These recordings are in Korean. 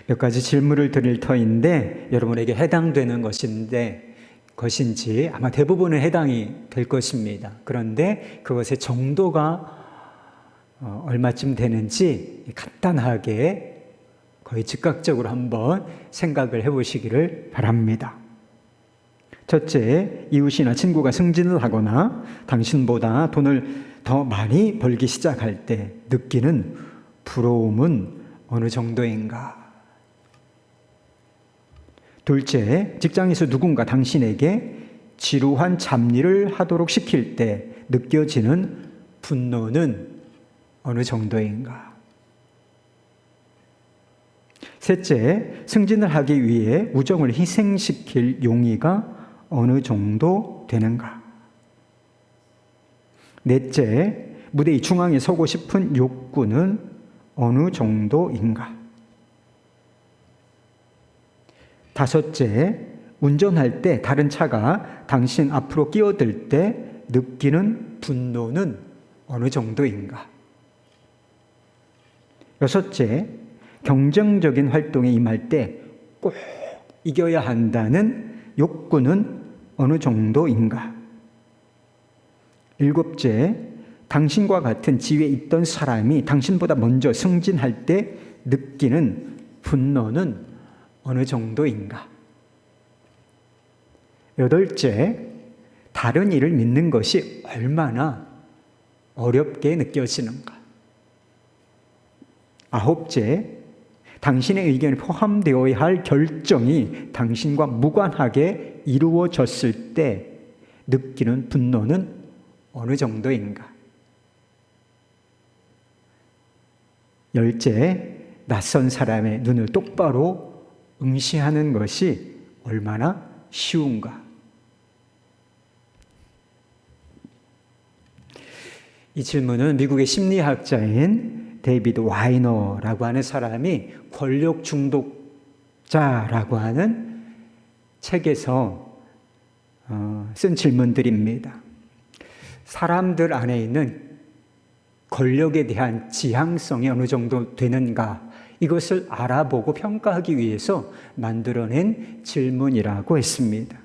몇 가지 질문을 드릴 터인데 여러분에게 해당되는 것인지 아마 대부분은 해당이 될 것입니다. 그런데 그것의 정도가 얼마쯤 되는지 간단하게 거의 즉각적으로 한번 생각을 해보시기를 바랍니다. 첫째, 이웃이나 친구가 승진을 하거나 당신보다 돈을 더 많이 벌기 시작할 때 느끼는 부러움은 어느 정도인가? 둘째, 직장에서 누군가 당신에게 지루한 잡일을 하도록 시킬 때 느껴지는 분노는 어느 정도인가? 셋째, 승진을 하기 위해 우정을 희생시킬 용의가 어느 정도 되는가? 넷째, 무대의 중앙에 서고 싶은 욕구는 어느 정도인가? 다섯째, 운전할 때 다른 차가 당신 앞으로 끼어들 때 느끼는 분노는 어느 정도인가? 여섯째, 경쟁적인 활동에 임할 때 꼭 이겨야 한다는 욕구는 어느 정도인가? 일곱째, 당신과 같은 지위에 있던 사람이 당신보다 먼저 승진할 때 느끼는 분노는 어느 정도인가? 여덟째, 다른 일을 믿는 것이 얼마나 어렵게 느껴지는가? 아홉째, 당신의 의견이 포함되어야 할 결정이 당신과 무관하게 이루어졌을 때 느끼는 분노는 어느 정도인가? 열째, 낯선 사람의 눈을 똑바로 응시하는 것이 얼마나 쉬운가? 이 질문은 미국의 심리학자인 데이비드 와이너라고 하는 사람이 권력 중독자라고 하는 책에서 쓴 질문들입니다. 사람들 안에 있는 권력에 대한 지향성이 어느 정도 되는가, 이것을 알아보고 평가하기 위해서 만들어낸 질문이라고 했습니다.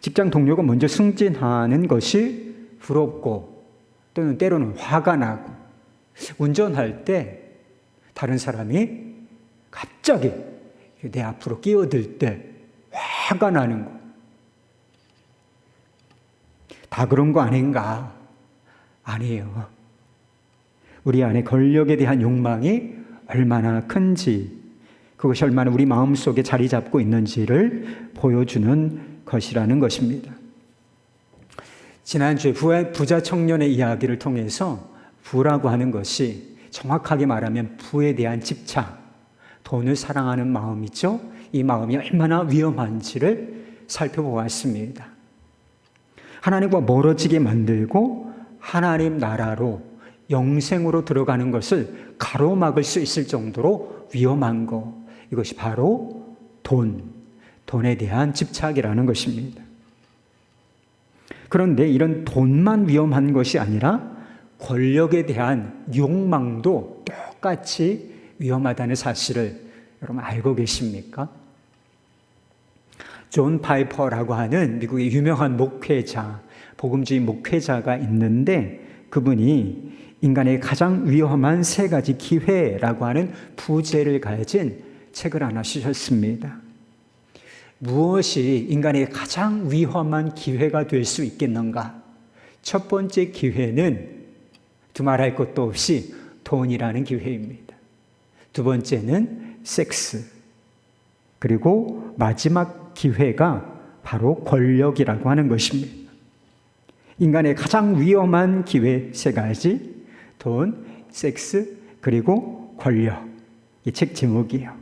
직장 동료가 먼저 승진하는 것이 부럽고 또는 때로는 화가 나고, 운전할 때 다른 사람이 갑자기 내 앞으로 끼어들 때 화가 나는 거. 다 그런 거 아닌가? 아니에요. 우리 안에 권력에 대한 욕망이 얼마나 큰지, 그것이 얼마나 우리 마음속에 자리 잡고 있는지를 보여주는 것이라는 것입니다. 지난주에 부자 청년의 이야기를 통해서 부라고 하는 것이 정확하게 말하면 부에 대한 집착, 돈을 사랑하는 마음이죠. 이 마음이 얼마나 위험한지를 살펴보았습니다. 하나님과 멀어지게 만들고 하나님 나라로 영생으로 들어가는 것을 가로막을 수 있을 정도로 위험한 것, 이것이 바로 돈에 대한 집착이라는 것입니다. 그런데 이런 돈만 위험한 것이 아니라 권력에 대한 욕망도 똑같이 위험하다는 사실을 여러분 알고 계십니까? 존 파이퍼라고 하는 미국의 유명한 목회자, 복음주의 목회자가 있는데, 그분이 인간의 가장 위험한 세 가지 기회라고 하는 부제를 가진 책을 하나 쓰셨습니다. 무엇이 인간의 가장 위험한 기회가 될 수 있겠는가? 첫 번째 기회는 두말할 것도 없이 돈이라는 기회입니다. 두 번째는 섹스, 그리고 마지막 기회가 바로 권력이라고 하는 것입니다. 인간의 가장 위험한 기회 세 가지, 돈, 섹스, 그리고 권력. 이 책 제목이에요.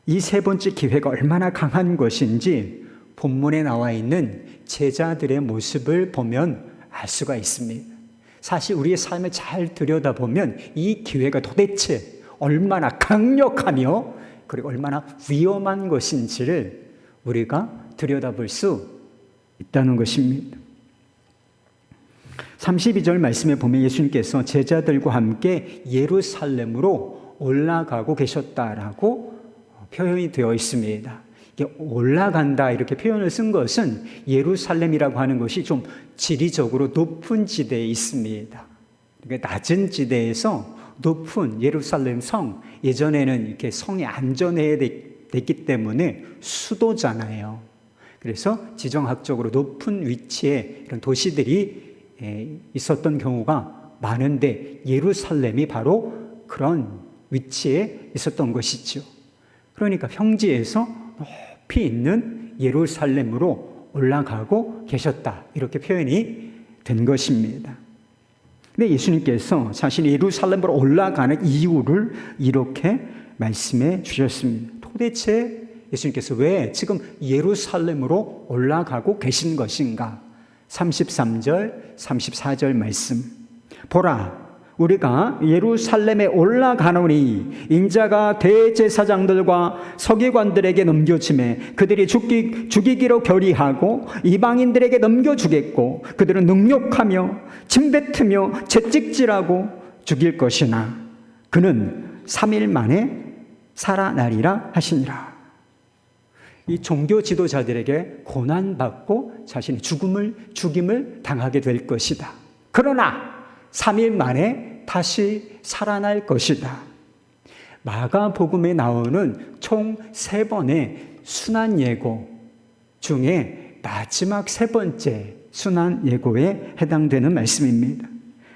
이 세 번째 기회가 얼마나 강한 것인지 본문에 나와 있는 제자들의 모습을 보면 알 수가 있습니다. 사실 우리의 삶을 잘 들여다보면 이 기회가 도대체 얼마나 강력하며 그리고 얼마나 위험한 것인지를 우리가 들여다볼 수 있다는 것입니다. 32절 말씀에 보면 예수님께서 제자들과 함께 예루살렘으로 올라가고 계셨다라고 표현이 되어 있습니다. 이게 올라간다 이렇게 표현을 쓴 것은 예루살렘이라고 하는 것이 좀 지리적으로 높은 지대에 있습니다. 그러니까 낮은 지대에서 높은 예루살렘 성, 예전에는 이렇게 성이 안전해야 됐기 때문에 수도잖아요. 그래서 지정학적으로 높은 위치에 이런 도시들이 있었던 경우가 많은데 예루살렘이 바로 그런 위치에 있었던 것이죠. 그러니까 평지에서 높이 있는 예루살렘으로 올라가고 계셨다, 이렇게 표현이 된 것입니다. 근데 예수님께서 자신이 예루살렘으로 올라가는 이유를 이렇게 말씀해 주셨습니다. 도대체 예수님께서 왜 지금 예루살렘으로 올라가고 계신 것인가? 33절, 34절 말씀. 보라, 우리가 예루살렘에 올라가노니 인자가 대제사장들과 서기관들에게 넘겨짐에 그들이 죽이기로 결의하고 이방인들에게 넘겨주겠고 그들은 능욕하며 침뱉으며 채찍질하고 죽일 것이나 그는 3일 만에 살아나리라 하시니라. 이 종교 지도자들에게 고난받고 자신의 죽임을 당하게 될 것이다. 그러나 3일 만에 다시 살아날 것이다. 마가복음에 나오는 총 3번의 순환 예고 중에 마지막 3번째 순환 예고에 해당되는 말씀입니다.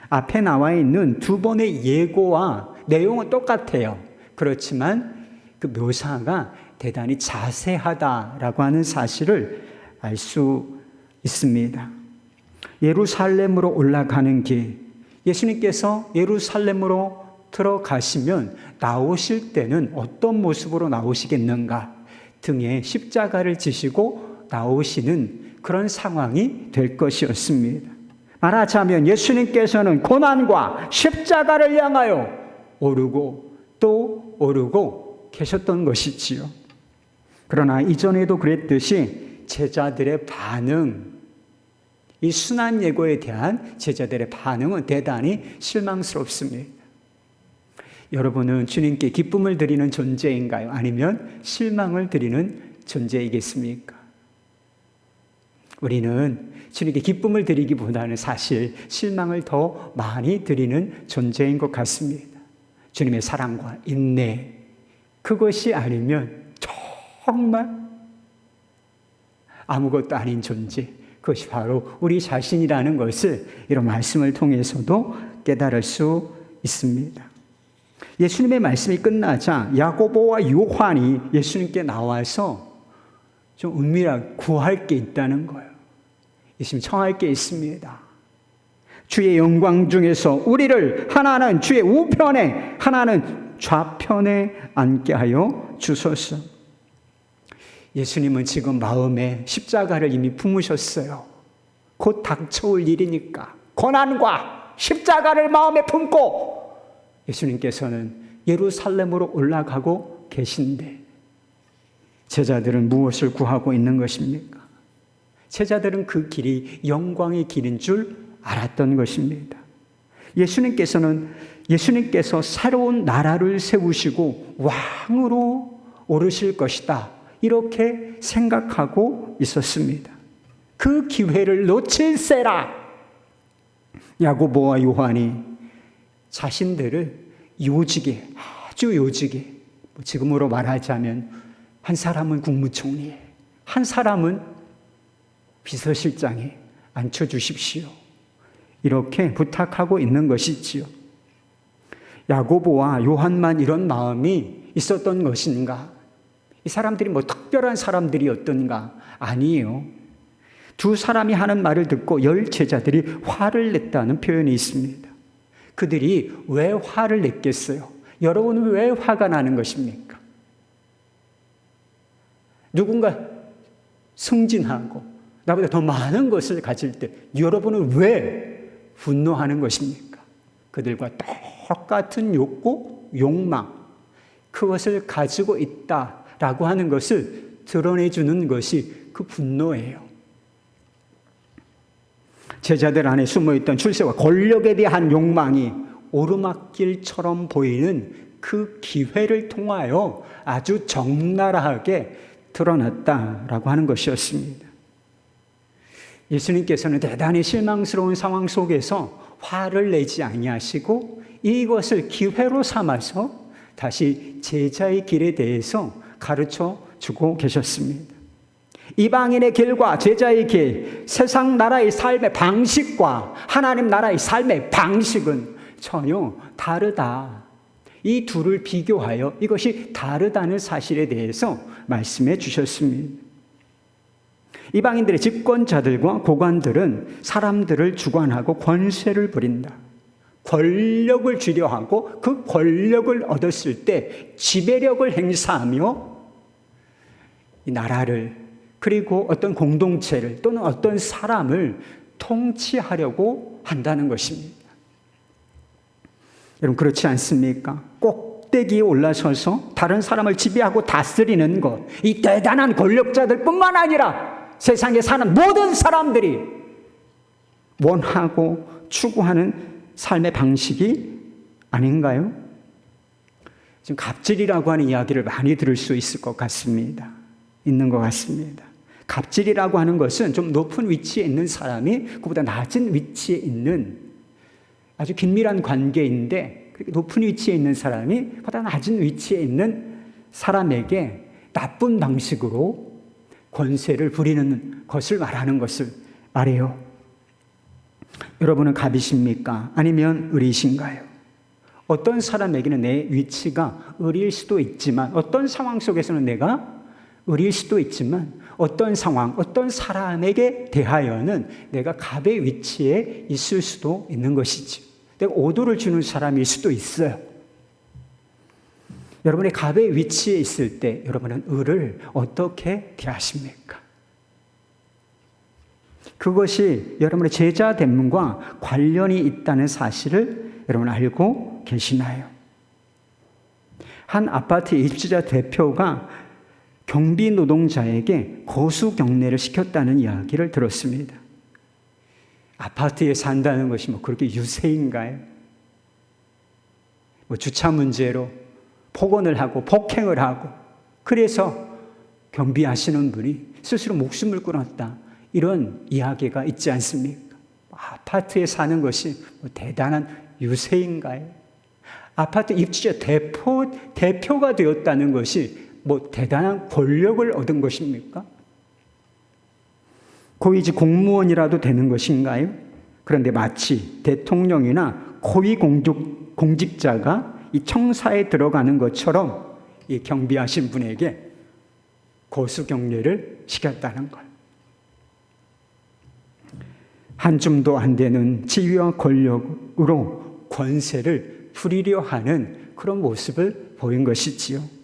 앞에 나와 있는 2번의 예고와 내용은 똑같아요. 그렇지만 그 묘사가 대단히 자세하다라고 하는 사실을 알 수 있습니다. 예루살렘으로 올라가는 길, 예수님께서 예루살렘으로 들어가시면 나오실 때는 어떤 모습으로 나오시겠는가? 등에 십자가를 지시고 나오시는 그런 상황이 될 것이었습니다. 말하자면 예수님께서는 고난과 십자가를 향하여 오르고 또 오르고 계셨던 것이지요. 그러나 이전에도 그랬듯이 제자들의 반응, 이 순환 예고에 대한 제자들의 반응은 대단히 실망스럽습니다. 여러분은 주님께 기쁨을 드리는 존재인가요? 아니면 실망을 드리는 존재이겠습니까? 우리는 주님께 기쁨을 드리기보다는 사실 실망을 더 많이 드리는 존재인 것 같습니다. 주님의 사랑과 인내, 그것이 아니면 정말 아무것도 아닌 존재, 그것이 바로 우리 자신이라는 것을 이런 말씀을 통해서도 깨달을 수 있습니다. 예수님의 말씀이 끝나자 야고보와 요한이 예수님께 나와서 좀 은밀하게 구할 게 있다는 거예요. 예수님 청할 게 있습니다. 주의 영광 중에서 우리를 하나는 주의 우편에 하나는 좌편에 앉게 하여 주소서. 예수님은 지금 마음에 십자가를 이미 품으셨어요. 곧 닥쳐올 일이니까 고난과 십자가를 마음에 품고 예수님께서는 예루살렘으로 올라가고 계신데 제자들은 무엇을 구하고 있는 것입니까? 제자들은 그 길이 영광의 길인 줄 알았던 것입니다. 예수님께서 새로운 나라를 세우시고 왕으로 오르실 것이다, 이렇게 생각하고 있었습니다. 그 기회를 놓칠세라. 야고보와 요한이 자신들을 요직에, 아주 요직에, 지금으로 말하자면 한 사람은 국무총리에, 한 사람은 비서실장에 앉혀주십시오, 이렇게 부탁하고 있는 것이지요. 야고보와 요한만 이런 마음이 있었던 것인가? 이 사람들이 특별한 사람들이었던가? 아니에요. 2사람이 하는 말을 듣고 10 제자들이 화를 냈다는 표현이 있습니다. 그들이 왜 화를 냈겠어요? 여러분은 왜 화가 나는 것입니까? 누군가 승진하고 나보다 더 많은 것을 가질 때 여러분은 왜 분노하는 것입니까? 그들과 똑같은 욕구, 욕망, 그것을 가지고 있다라고 하는 것을 드러내주는 것이 그 분노예요. 제자들 안에 숨어있던 출세와 권력에 대한 욕망이 오르막길처럼 보이는 그 기회를 통하여 아주 적나라하게 드러났다라고 하는 것이었습니다. 예수님께서는 대단히 실망스러운 상황 속에서 화를 내지 아니하시고 이것을 기회로 삼아서 다시 제자의 길에 대해서 가르쳐 주고 계셨습니다. 이방인의 길과 제자의 길, 세상 나라의 삶의 방식과 하나님 나라의 삶의 방식은 전혀 다르다. 이 둘을 비교하여 이것이 다르다는 사실에 대해서 말씀해 주셨습니다. 이방인들의 집권자들과 고관들은 사람들을 주관하고 권세를 부린다. 권력을 주려 하고 그 권력을 얻었을 때 지배력을 행사하며 이 나라를 그리고 어떤 공동체를 또는 어떤 사람을 통치하려고 한다는 것입니다. 여러분 그렇지 않습니까? 꼭대기에 올라서서 다른 사람을 지배하고 다스리는 것, 이 대단한 권력자들뿐만 아니라 세상에 사는 모든 사람들이 원하고 추구하는 삶의 방식이 아닌가요? 지금 갑질이라고 하는 이야기를 많이 들을 수 있을 것 같습니다. 있는 것 같습니다. 갑질이라고 하는 것은 좀 높은 위치에 있는 사람이 그보다 낮은 위치에 있는 아주 긴밀한 관계인데 높은 위치에 있는 사람이 보다 낮은 위치에 있는 사람에게 나쁜 방식으로 권세를 부리는 것을 말하는 것을 말해요. 여러분은 갑이십니까? 아니면 을이신가요? 어떤 사람에게는 내 위치가 을일 수도 있지만 어떤 상황 속에서는 내가 을일 수도 있지만 어떤 상황, 어떤 사람에게 대하여는 내가 갑의 위치에 있을 수도 있는 것이지. 내가 오도를 주는 사람일 수도 있어요. 여러분이 갑의 위치에 있을 때 여러분은 을을 어떻게 대하십니까? 그것이 여러분의 제자됨과 관련이 있다는 사실을 여러분 알고 계시나요? 한 아파트 입주자 대표가 경비 노동자에게 거수 경례를 시켰다는 이야기를 들었습니다. 아파트에 산다는 것이 그렇게 유세인가요? 주차 문제로 폭언을 하고 폭행을 하고 그래서 경비하시는 분이 스스로 목숨을 끊었다. 이런 이야기가 있지 않습니까? 아파트에 사는 것이 대단한 유세인가요? 아파트 입주자 대표가 되었다는 것이 대단한 권력을 얻은 것입니까? 고위직 공무원이라도 되는 것인가요? 그런데 마치 대통령이나 고위 공직자가 이 청사에 들어가는 것처럼 이 경비하신 분에게 거수 경례를 시켰다는 것. 한 줌도 안 되는 지위와 권력으로 권세를 부리려 하는 그런 모습을 보인 것이지요.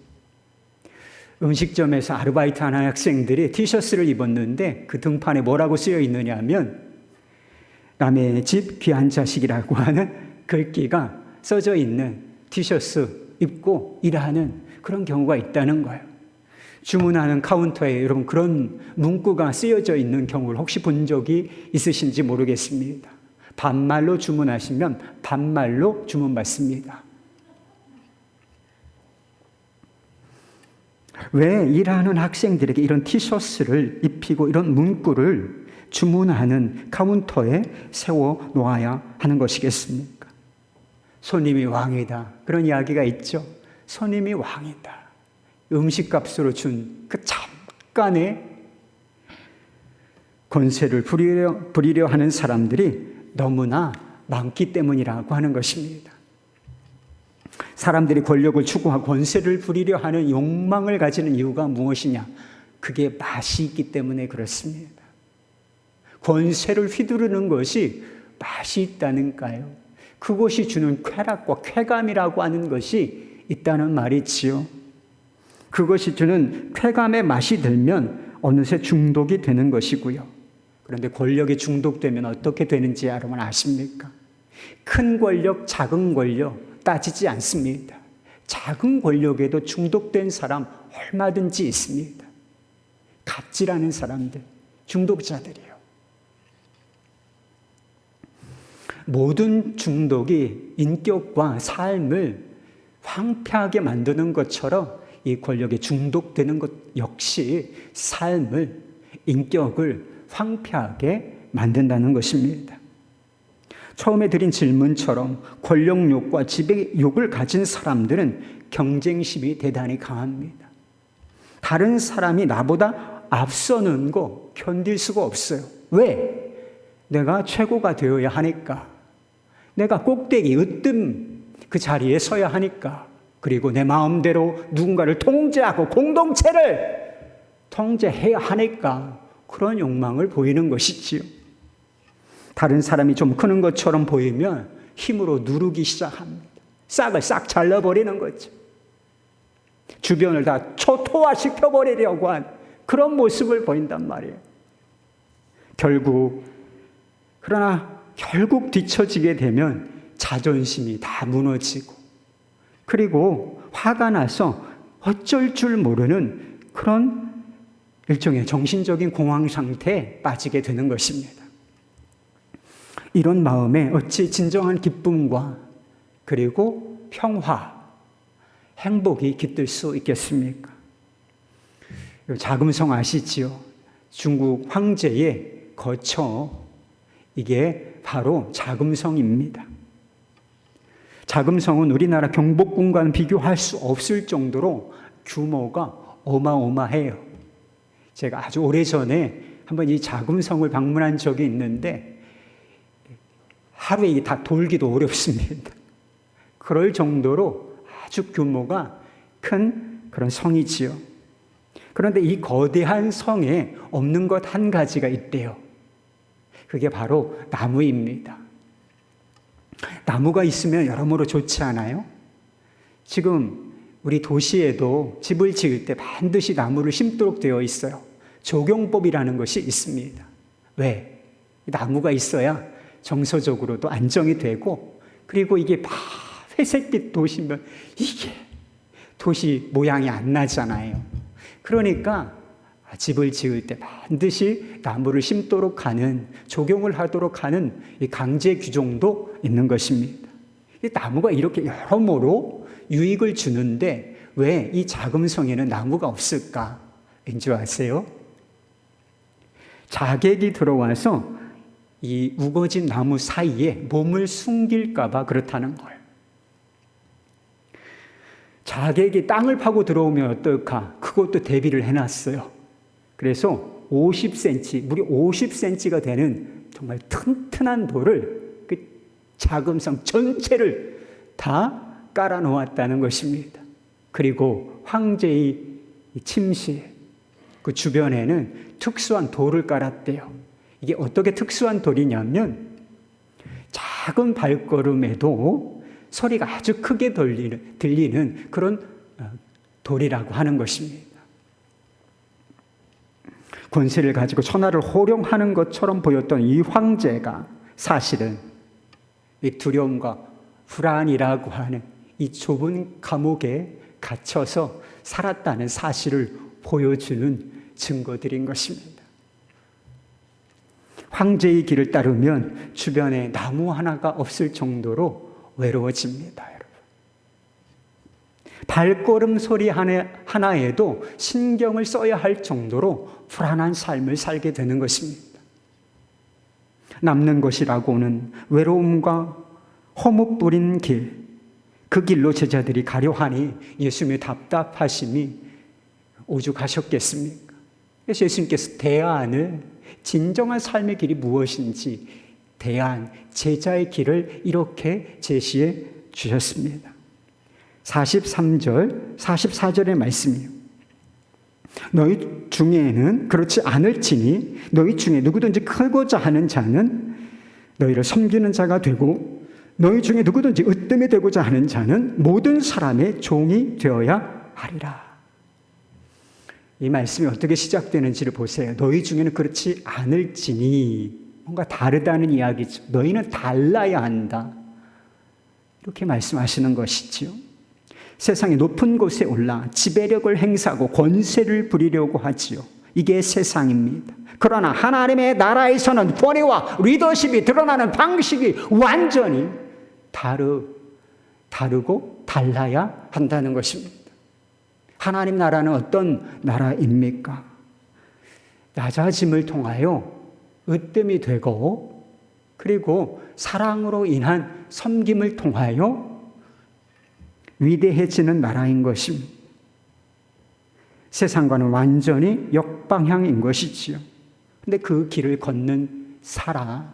음식점에서 아르바이트 하는 학생들이 티셔츠를 입었는데 그 등판에 뭐라고 쓰여 있느냐 하면 남의 집 귀한 자식이라고 하는 글귀가 써져 있는 티셔츠 입고 일하는 그런 경우가 있다는 거예요. 주문하는 카운터에 여러분 그런 문구가 쓰여져 있는 경우를 혹시 본 적이 있으신지 모르겠습니다. 반말로 주문하시면 반말로 주문받습니다. 왜 일하는 학생들에게 이런 티셔츠를 입히고 이런 문구를 주문하는 카운터에 세워 놓아야 하는 것이겠습니까? 손님이 왕이다. 그런 이야기가 있죠. 손님이 왕이다. 음식값으로 준 그 잠깐의 권세를 부리려 하는 사람들이 너무나 많기 때문이라고 하는 것입니다. 사람들이 권력을 추구하고 권세를 부리려 하는 욕망을 가지는 이유가 무엇이냐? 그게 맛이 있기 때문에 그렇습니다. 권세를 휘두르는 것이 맛이 있다는가요? 그것이 주는 쾌락과 쾌감이라고 하는 것이 있다는 말이지요. 그것이 주는 쾌감의 맛이 들면 어느새 중독이 되는 것이고요. 그런데 권력에 중독되면 어떻게 되는지 여러분 아십니까? 큰 권력, 작은 권력 따지지 않습니다. 작은 권력에도 중독된 사람 얼마든지 있습니다. 갑질하는 사람들, 중독자들이요. 모든 중독이 인격과 삶을 황폐하게 만드는 것처럼 이 권력에 중독되는 것 역시 삶을, 인격을 황폐하게 만든다는 것입니다. 처음에 드린 질문처럼 권력욕과 지배욕을 가진 사람들은 경쟁심이 대단히 강합니다. 다른 사람이 나보다 앞서는 거 견딜 수가 없어요. 왜? 내가 최고가 되어야 하니까. 내가 꼭대기 으뜸 그 자리에 서야 하니까. 그리고 내 마음대로 누군가를 통제하고 공동체를 통제해야 하니까 그런 욕망을 보이는 것이지요. 다른 사람이 좀 크는 것처럼 보이면 힘으로 누르기 시작합니다. 싹을 싹 잘라버리는 거죠. 주변을 다 초토화시켜버리려고 한 그런 모습을 보인단 말이에요. 그러나 결국 뒤처지게 되면 자존심이 다 무너지고, 그리고 화가 나서 어쩔 줄 모르는 그런 일종의 정신적인 공황 상태에 빠지게 되는 것입니다. 이런 마음에 어찌 진정한 기쁨과 그리고 평화, 행복이 깃들 수 있겠습니까? 자금성 아시지요? 중국 황제의 거처, 이게 바로 자금성입니다. 자금성은 우리나라 경복궁과는 비교할 수 없을 정도로 규모가 어마어마해요. 제가 아주 오래전에 한번 이 자금성을 방문한 적이 있는데 하루에 다 돌기도 어렵습니다. 그럴 정도로 아주 규모가 큰 그런 성이지요. 그런데 이 거대한 성에 없는 것 한 가지가 있대요. 그게 바로 나무입니다. 나무가 있으면 여러모로 좋지 않아요? 지금 우리 도시에도 집을 지을 때 반드시 나무를 심도록 되어 있어요. 조경법이라는 것이 있습니다. 왜? 나무가 있어야 정서적으로도 안정이 되고, 그리고 이게 회색빛 도시면 이게 도시 모양이 안 나잖아요. 그러니까 집을 지을 때 반드시 나무를 심도록 하는, 조경을 하도록 하는 이 강제 규정도 있는 것입니다. 이 나무가 이렇게 여러모로 유익을 주는데 왜 이 자금성에는 나무가 없을까? 왠지 아세요? 자객이 들어와서 이 우거진 나무 사이에 몸을 숨길까 봐 그렇다는 거예요. 자객이 땅을 파고 들어오면 어떨까? 그것도 대비를 해놨어요. 그래서 50cm, 무려 50cm가 되는 정말 튼튼한 돌을 그 자금성 전체를 다 깔아 놓았다는 것입니다. 그리고 황제의 침실, 그 주변에는 특수한 돌을 깔았대요. 이게 어떻게 특수한 돌이냐면 작은 발걸음에도 소리가 아주 크게 들리는 그런 돌이라고 하는 것입니다. 권세를 가지고 천하를 호령하는 것처럼 보였던 이 황제가 사실은 이 두려움과 불안이라고 하는 이 좁은 감옥에 갇혀서 살았다는 사실을 보여주는 증거들인 것입니다. 황제의 길을 따르면 주변에 나무 하나가 없을 정도로 외로워집니다, 여러분. 발걸음 소리 하나에도 신경을 써야 할 정도로 불안한 삶을 살게 되는 것입니다. 남는 것이라고는 외로움과 허무 뿌린 길, 그 길로 제자들이 가려 하니 예수님의 답답하심이 오죽하셨겠습니까? 그래서 예수님께서 대안을, 진정한 삶의 길이 무엇인지 대안, 제자의 길을 이렇게 제시해 주셨습니다. 43절, 44절의 말씀이에요. 너희 중에는 그렇지 않을지니 너희 중에 누구든지 크고자 하는 자는 너희를 섬기는 자가 되고 너희 중에 누구든지 으뜸이 되고자 하는 자는 모든 사람의 종이 되어야 하리라. 이 말씀이 어떻게 시작되는지를 보세요. 너희 중에는 그렇지 않을지니, 뭔가 다르다는 이야기죠. 너희는 달라야 한다. 이렇게 말씀하시는 것이지요. 세상의 높은 곳에 올라 지배력을 행사하고 권세를 부리려고 하지요. 이게 세상입니다. 그러나 하나님의 나라에서는 권위와 리더십이 드러나는 방식이 완전히 다르고 달라야 한다는 것입니다. 하나님 나라는 어떤 나라입니까? 낮아짐을 통하여 으뜸이 되고, 그리고 사랑으로 인한 섬김을 통하여 위대해지는 나라인 것입니다. 세상과는 완전히 역방향인 것이지요. 근데 그 길을 걷는 사람,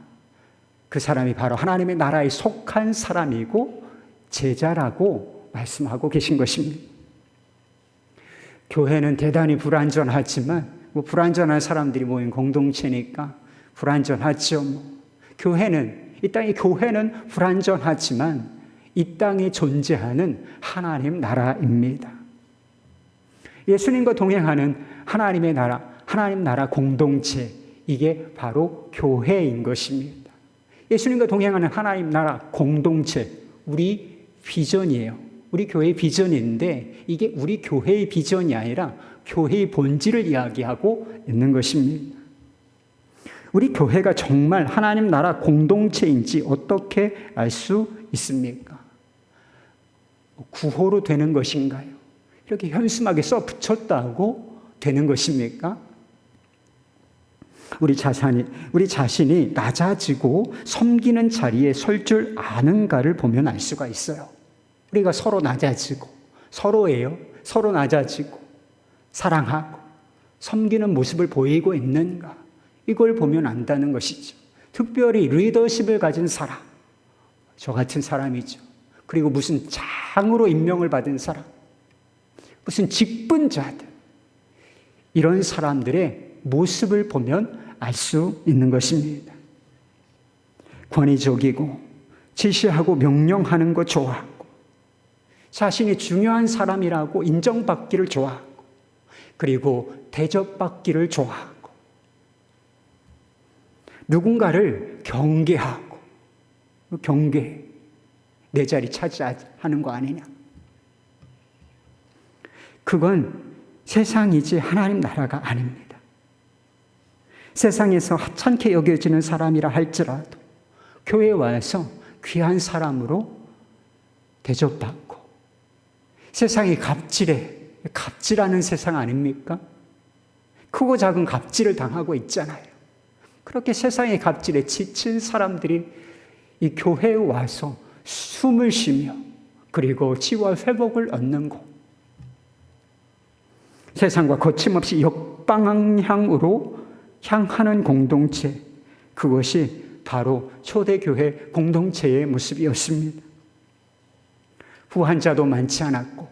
그 사람이 바로 하나님의 나라에 속한 사람이고 제자라고 말씀하고 계신 것입니다. 교회는 대단히 불완전하지만, 불완전한 사람들이 모인 공동체니까 불완전하죠. 교회는, 이 땅의 교회는 불완전하지만 이 땅에 존재하는 하나님 나라입니다. 예수님과 동행하는 하나님의 나라, 하나님 나라 공동체, 이게 바로 교회인 것입니다. 예수님과 동행하는 하나님 나라 공동체, 우리 비전이에요. 우리 교회의 비전인데 이게 우리 교회의 비전이 아니라 교회의 본질을 이야기하고 있는 것입니다. 우리 교회가 정말 하나님 나라 공동체인지 어떻게 알 수 있습니까? 구호로 되는 것인가요? 이렇게 현수막에 써 붙였다고 되는 것입니까? 우리 자신이 낮아지고 섬기는 자리에 설 줄 아는가를 보면 알 수가 있어요. 우리가 서로 낮아지고, 서로 낮아지고, 사랑하고, 섬기는 모습을 보이고 있는가, 이걸 보면 안다는 것이죠. 특별히 리더십을 가진 사람, 저 같은 사람이죠. 그리고 무슨 장으로 임명을 받은 사람, 무슨 직분자들, 이런 사람들의 모습을 보면 알 수 있는 것입니다. 권위적이고 지시하고 명령하는 거 좋아하고, 자신이 중요한 사람이라고 인정받기를 좋아하고, 그리고 대접받기를 좋아하고, 누군가를 경계하고, 경계, 내 자리 차지하는 거 아니냐. 그건 세상이지 하나님 나라가 아닙니다. 세상에서 하찮게 여겨지는 사람이라 할지라도 교회에 와서 귀한 사람으로 대접받고, 세상이 갑질하는 세상 아닙니까? 크고 작은 갑질을 당하고 있잖아요. 그렇게 세상의 갑질에 지친 사람들이 이 교회에 와서 숨을 쉬며 그리고 치유와 회복을 얻는 곳, 세상과 거침없이 역방향으로 향하는 공동체, 그것이 바로 초대교회 공동체의 모습이었습니다. 부한 자도 많지 않았고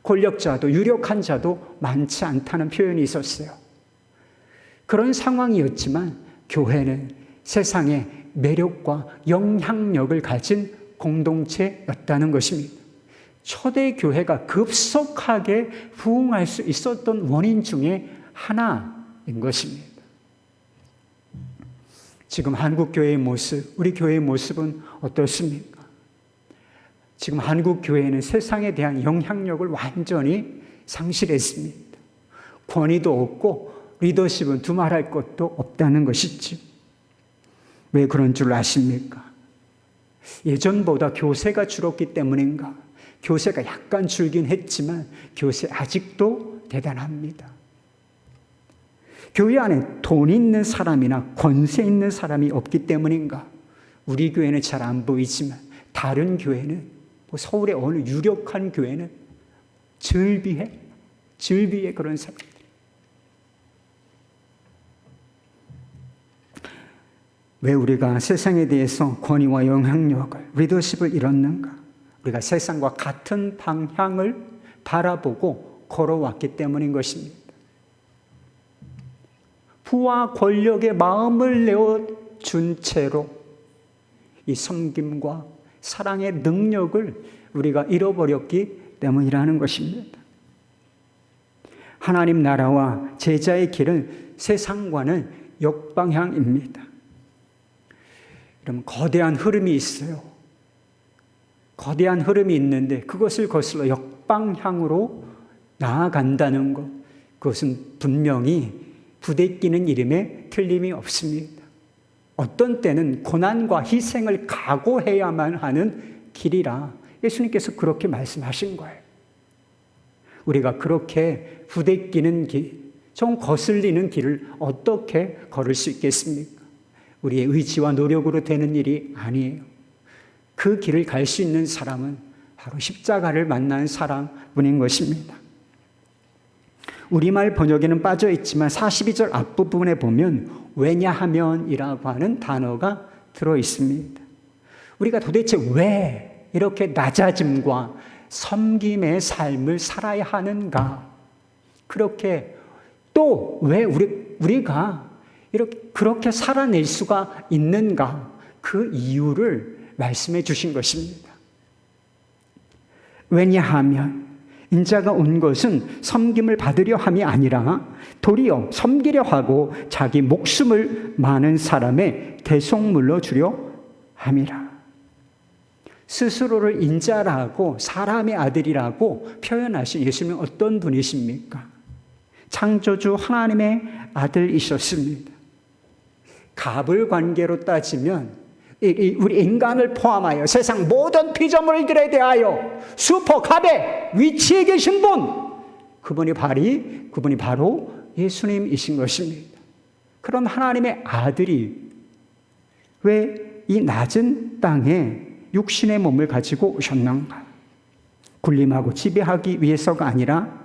권력자도 유력한 자도 많지 않다는 표현이 있었어요. 그런 상황이었지만 교회는 세상의 매력과 영향력을 가진 공동체였다는 것입니다. 초대교회가 급속하게 부흥할 수 있었던 원인 중에 하나인 것입니다. 지금 한국교회의 모습, 우리 교회의 모습은 어떻습니까? 지금 한국교회는 세상에 대한 영향력을 완전히 상실했습니다. 권위도 없고 리더십은 두말할 것도 없다는 것이죠. 왜 그런 줄 아십니까? 예전보다 교세가 줄었기 때문인가? 교세가 약간 줄긴 했지만 교세 아직도 대단합니다. 교회 안에 돈 있는 사람이나 권세 있는 사람이 없기 때문인가? 우리 교회는 잘 안 보이지만 다른 교회는, 서울의 어느 유력한 교회는 즐비해 그런 사람들. 왜 우리가 세상에 대해서 권위와 영향력을, 리더십을 잃었는가? 우리가 세상과 같은 방향을 바라보고 걸어왔기 때문인 것입니다. 부와 권력의 마음을 내어준 채로 이 섬김과 사랑의 능력을 우리가 잃어버렸기 때문이라는 것입니다. 하나님 나라와 제자의 길은 세상과는 역방향입니다. 그럼 거대한 흐름이 있어요. 거대한 흐름이 있는데 그것을 거슬러 역방향으로 나아간다는 것, 그것은 분명히 부대끼는 일임에 틀림이 없습니다. 어떤 때는 고난과 희생을 각오해야만 하는 길이라 예수님께서 그렇게 말씀하신 거예요. 우리가 그렇게 부대끼는 길, 좀 거슬리는 길을 어떻게 걸을 수 있겠습니까? 우리의 의지와 노력으로 되는 일이 아니에요. 그 길을 갈 수 있는 사람은 바로 십자가를 만난 사람뿐인 것입니다. 우리말 번역에는 빠져 있지만 42절 앞부분에 보면 왜냐하면이라고 하는 단어가 들어 있습니다. 우리가 도대체 왜 이렇게 낮아짐과 섬김의 삶을 살아야 하는가? 그렇게 또 왜 우리가 이렇게 그렇게 살아낼 수가 있는가? 그 이유를 말씀해 주신 것입니다. 왜냐하면 인자가 온 것은 섬김을 받으려 함이 아니라 도리어 섬기려 하고 자기 목숨을 많은 사람의 대속물로 주려 함이라. 스스로를 인자라고 사람의 아들이라고 표현하신 예수님은 어떤 분이십니까? 창조주 하나님의 아들이셨습니다. 갑을 관계로 따지면 우리 인간을 포함하여 세상 모든 피조물들에 대하여 슈퍼갑의 위치에 계신 분, 그분이 바로 예수님이신 것입니다. 그런 하나님의 아들이 왜 이 낮은 땅에 육신의 몸을 가지고 오셨는가? 군림하고 지배하기 위해서가 아니라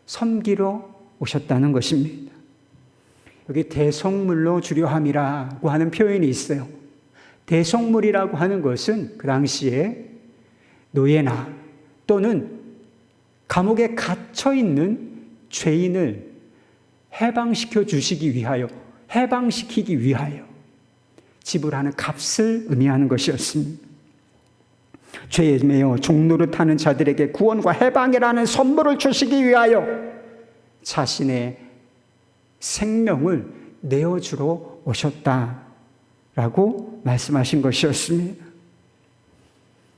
섬기러 오셨다는 것입니다. 여기 대속물로 주려 함이라고 하는 표현이 있어요. 대속물이라고 하는 것은 그 당시에 노예나 또는 감옥에 갇혀 있는 죄인을 해방시키기 위하여 지불하는 값을 의미하는 것이었습니다. 죄에 매여 종노릇하는 자들에게 구원과 해방이라는 선물을 주시기 위하여 자신의 생명을 내어주러 오셨다라고 말씀하신 것이었습니다.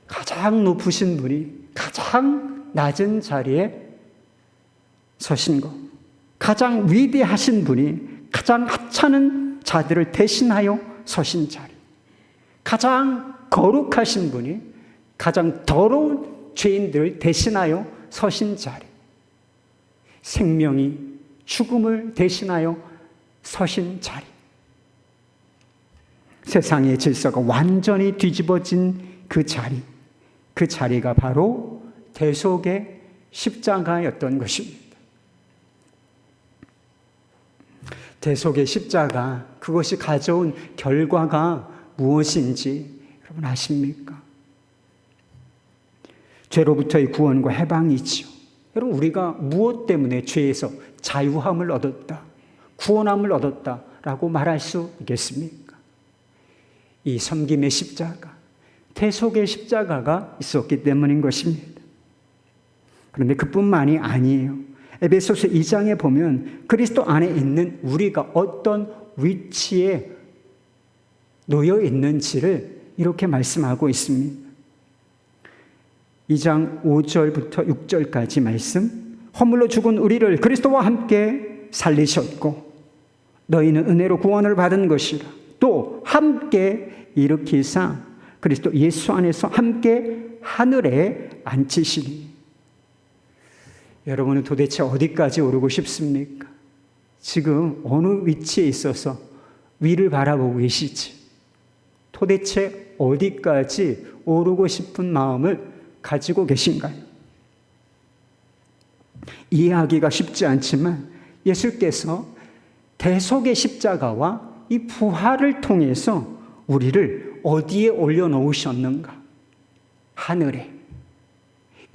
가장 높으신 분이 가장 낮은 자리에 서신 것, 가장 위대하신 분이 가장 하찮은 자들을 대신하여 서신 자리, 가장 거룩하신 분이 가장 더러운 죄인들을 대신하여 서신 자리, 생명이 죽음을 대신하여 서신 자리, 세상의 질서가 완전히 뒤집어진 그 자리가 바로 대속의 십자가였던 것입니다. 대속의 십자가, 그것이 가져온 결과가 무엇인지 여러분 아십니까? 죄로부터의 구원과 해방이지요. 여러분, 우리가 무엇 때문에 죄에서 자유함을 얻었다, 구원함을 얻었다라고 말할 수 있겠습니까? 이 섬김의 십자가, 대속의 십자가가 있었기 때문인 것입니다. 그런데 그뿐만이 아니에요. 에베소서 2장에 보면 그리스도 안에 있는 우리가 어떤 위치에 놓여 있는지를 이렇게 말씀하고 있습니다. 2장 5절부터 6절까지 말씀. 허물로 죽은 우리를 그리스도와 함께 살리셨고 너희는 은혜로 구원을 받은 것이라. 또 함께 일으키사 그리스도 예수 안에서 함께 하늘에 앉히시니. 여러분은 도대체 어디까지 오르고 싶습니까? 지금 어느 위치에 있어서 위를 바라보고 계시지? 도대체 어디까지 오르고 싶은 마음을 가지고 계신가요? 이해하기가 쉽지 않지만 예수께서 대속의 십자가와 이 부활을 통해서 우리를 어디에 올려놓으셨는가? 하늘에.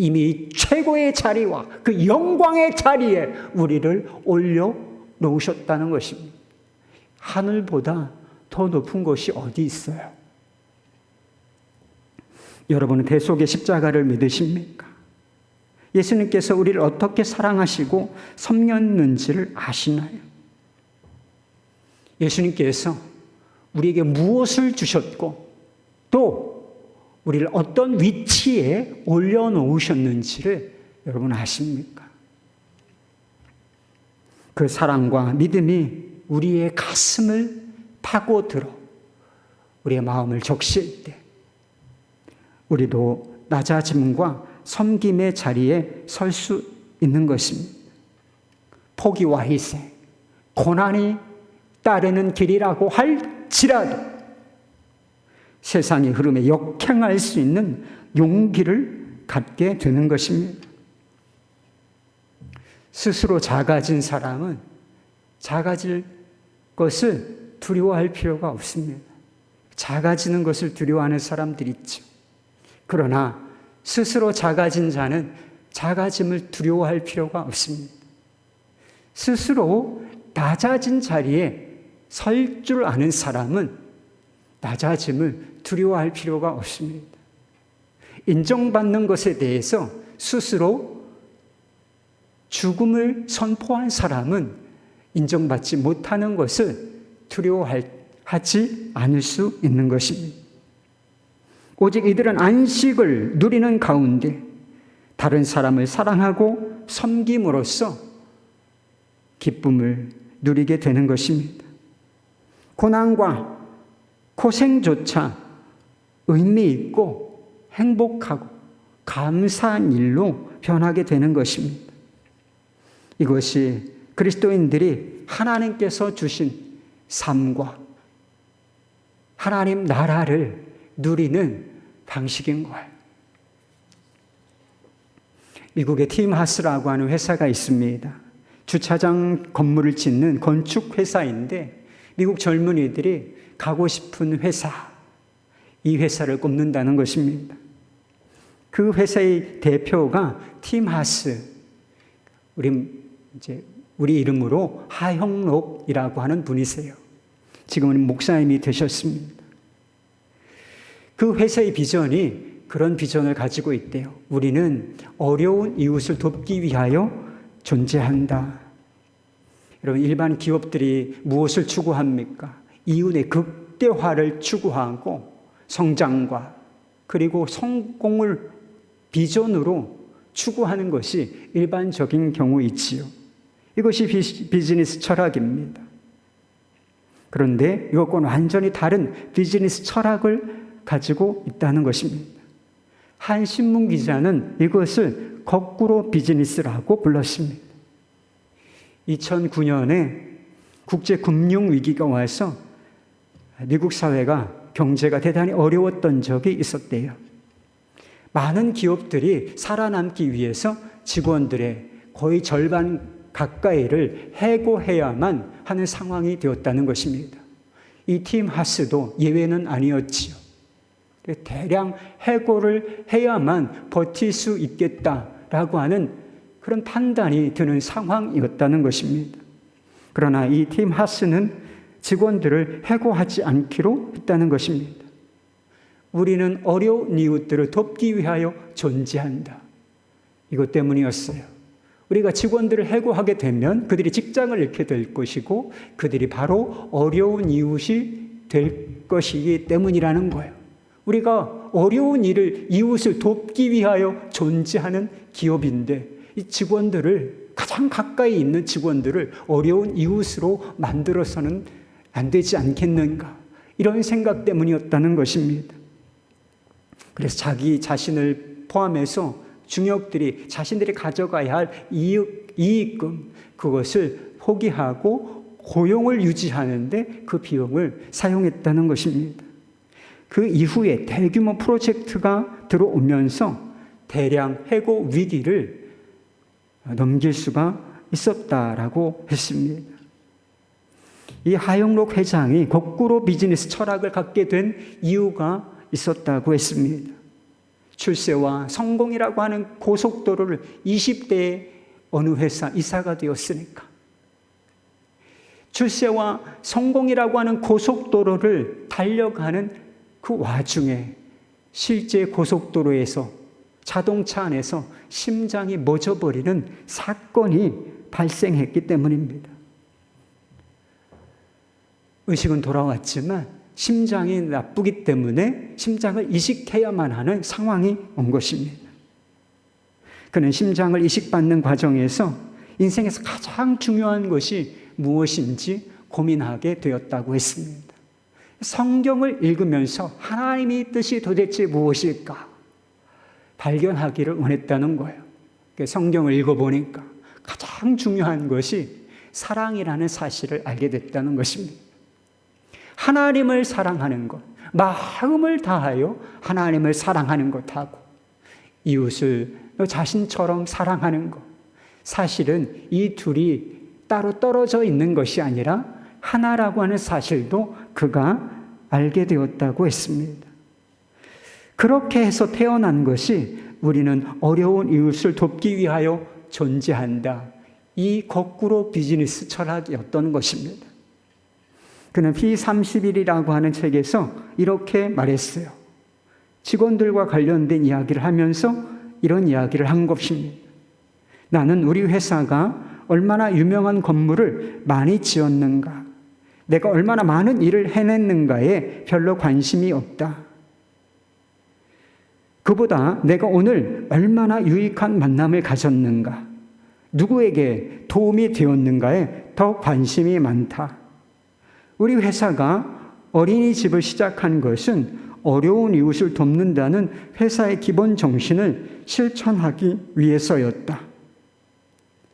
이미 최고의 자리와 그 영광의 자리에 우리를 올려놓으셨다는 것입니다. 하늘보다 더 높은 곳이 어디 있어요? 여러분은 대속의 십자가를 믿으십니까? 예수님께서 우리를 어떻게 사랑하시고 섬겼는지를 아시나요? 예수님께서 우리에게 무엇을 주셨고 또 우리를 어떤 위치에 올려놓으셨는지를 여러분 아십니까? 그 사랑과 믿음이 우리의 가슴을 파고들어 우리의 마음을 적실 때 우리도 낮아짐과 섬김의 자리에 설 수 있는 것입니다. 포기와 희생, 고난이 따르는 길이라고 할지라도 세상의 흐름에 역행할 수 있는 용기를 갖게 되는 것입니다. 스스로 작아진 사람은 작아질 것을 두려워할 필요가 없습니다. 작아지는 것을 두려워하는 사람들이 있죠. 그러나 스스로 작아진 자는 작아짐을 두려워할 필요가 없습니다. 스스로 낮아진 자리에 설 줄 아는 사람은 낮아짐을 두려워할 필요가 없습니다. 인정받는 것에 대해서 스스로 죽음을 선포한 사람은 인정받지 못하는 것을 두려워하지 않을 수 있는 것입니다. 오직 이들은 안식을 누리는 가운데 다른 사람을 사랑하고 섬김으로써 기쁨을 누리게 되는 것입니다. 고난과 고생조차 의미 있고 행복하고 감사한 일로 변하게 되는 것입니다. 이것이 그리스도인들이 하나님께서 주신 삶과 하나님 나라를 누리는 방식인 거예요. 미국의 팀 하스라고 하는 회사가 있습니다. 주차장 건물을 짓는 건축 회사인데 미국 젊은이들이 가고 싶은 회사, 이 회사를 꼽는다는 것입니다. 그 회사의 대표가 팀 하스, 우리 이름으로 하형록이라고 하는 분이세요. 지금은 목사님이 되셨습니다. 그 회사의 비전이 그런 비전을 가지고 있대요. 우리는 어려운 이웃을 돕기 위하여 존재한다. 여러분, 일반 기업들이 무엇을 추구합니까? 이윤의 극대화를 추구하고 성장과 그리고 성공을 비전으로 추구하는 것이 일반적인 경우이지요. 이것이 비즈니스 철학입니다. 그런데 이것과는 완전히 다른 비즈니스 철학을 가지고 있다는 것입니다. 한 신문 기자는 이것을 거꾸로 비즈니스라고 불렀습니다. 2009년에 국제금융위기가 와서 미국 사회가 경제가 대단히 어려웠던 적이 있었대요. 많은 기업들이 살아남기 위해서 직원들의 거의 절반 가까이를 해고해야만 하는 상황이 되었다는 것입니다. 이 팀 하스도 예외는 아니었지요. 대량 해고를 해야만 버틸 수 있겠다라고 하는 그런 판단이 드는 상황이었다는 것입니다. 그러나 이 팀 하스는 직원들을 해고하지 않기로 했다는 것입니다. 우리는 어려운 이웃들을 돕기 위하여 존재한다. 이것 때문이었어요. 우리가 직원들을 해고하게 되면 그들이 직장을 잃게 될 것이고 그들이 바로 어려운 이웃이 될 것이기 때문이라는 거예요. 우리가 어려운 이웃을 돕기 위하여 존재하는 기업인데 이 직원들을, 가장 가까이 있는 직원들을 어려운 이웃으로 만들어서는 안 되지 않겠는가, 이런 생각 때문이었다는 것입니다. 그래서 자기 자신을 포함해서 중역들이 자신들이 가져가야 할 이익금, 그것을 포기하고 고용을 유지하는데 그 비용을 사용했다는 것입니다. 그 이후에 대규모 프로젝트가 들어오면서 대량 해고 위기를 넘길 수가 있었다라고 했습니다. 이 하영록 회장이 거꾸로 비즈니스 철학을 갖게 된 이유가 있었다고 했습니다. 출세와 성공이라고 하는 고속도로를 20대에 어느 회사 이사가 되었으니까, 출세와 성공이라고 하는 고속도로를 달려가는 그 와중에 실제 고속도로에서 자동차 안에서 심장이 멎어버리는 사건이 발생했기 때문입니다. 의식은 돌아왔지만 심장이 나쁘기 때문에 심장을 이식해야만 하는 상황이 온 것입니다. 그는 심장을 이식받는 과정에서 인생에서 가장 중요한 것이 무엇인지 고민하게 되었다고 했습니다. 성경을 읽으면서 하나님의 뜻이 도대체 무엇일까? 발견하기를 원했다는 거예요. 성경을 읽어보니까 가장 중요한 것이 사랑이라는 사실을 알게 됐다는 것입니다. 하나님을 사랑하는 것, 마음을 다하여 하나님을 사랑하는 것하고 이웃을 너 자신처럼 사랑하는 것, 사실은 이 둘이 따로 떨어져 있는 것이 아니라 하나라고 하는 사실도 그가 알게 되었다고 했습니다. 그렇게 해서 태어난 것이 우리는 어려운 이웃을 돕기 위하여 존재한다. 이 거꾸로 비즈니스 철학이었던 것입니다. 그는 P31이라고 하는 책에서 이렇게 말했어요. 직원들과 관련된 이야기를 하면서 이런 이야기를 한 것입니다. 나는 우리 회사가 얼마나 유명한 건물을 많이 지었는가, 내가 얼마나 많은 일을 해냈는가에 별로 관심이 없다. 그보다 내가 오늘 얼마나 유익한 만남을 가졌는가, 누구에게 도움이 되었는가에 더 관심이 많다. 우리 회사가 어린이집을 시작한 것은 어려운 이웃을 돕는다는 회사의 기본 정신을 실천하기 위해서였다.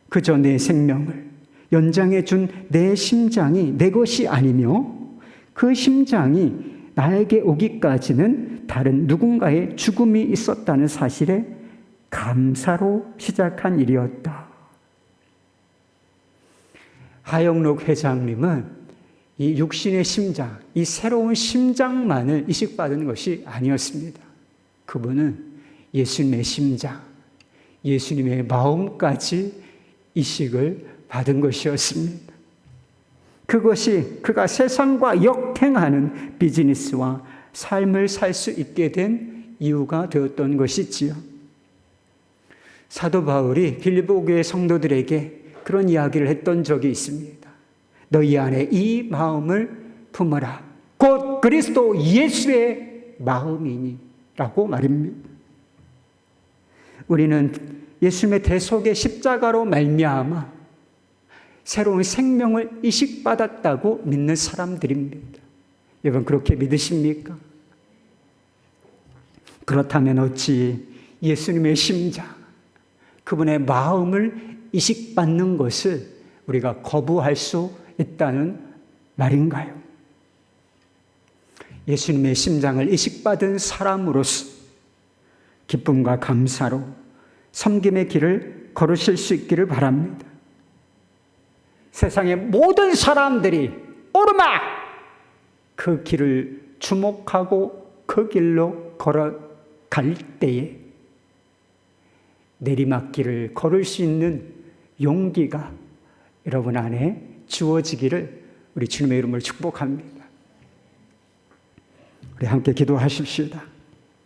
그저 내 생명을 연장해 준 내 심장이 내 것이 아니며 그 심장이 나에게 오기까지는 다른 누군가의 죽음이 있었다는 사실에 감사로 시작한 일이었다. 하영록 회장님은 이 육신의 심장, 이 새로운 심장만을 이식받은 것이 아니었습니다. 그분은 예수님의 심장, 예수님의 마음까지 이식을 받은 것이었습니다. 그것이 그가 세상과 역행하는 비즈니스와 삶을 살 수 있게 된 이유가 되었던 것이지요. 사도 바울이 빌립보 교회 성도들에게 그런 이야기를 했던 적이 있습니다. 너희 안에 이 마음을 품어라. 곧 그리스도 예수의 마음이니 라고 말입니다. 우리는 예수님의 대속의 십자가로 말미암아 새로운 생명을 이식받았다고 믿는 사람들입니다. 여러분 그렇게 믿으십니까? 그렇다면 어찌 예수님의 심장, 그분의 마음을 이식받는 것을 우리가 거부할 수 있다는 말인가요? 예수님의 심장을 이식받은 사람으로서 기쁨과 감사로 섬김의 길을 걸으실 수 있기를 바랍니다. 세상의 모든 사람들이 오르막 그 길을 주목하고 그 길로 걸어갈 때에 내리막길을 걸을 수 있는 용기가 여러분 안에 주어지기를 우리 주님의 이름으로 축복합니다. 우리 함께 기도하십시다.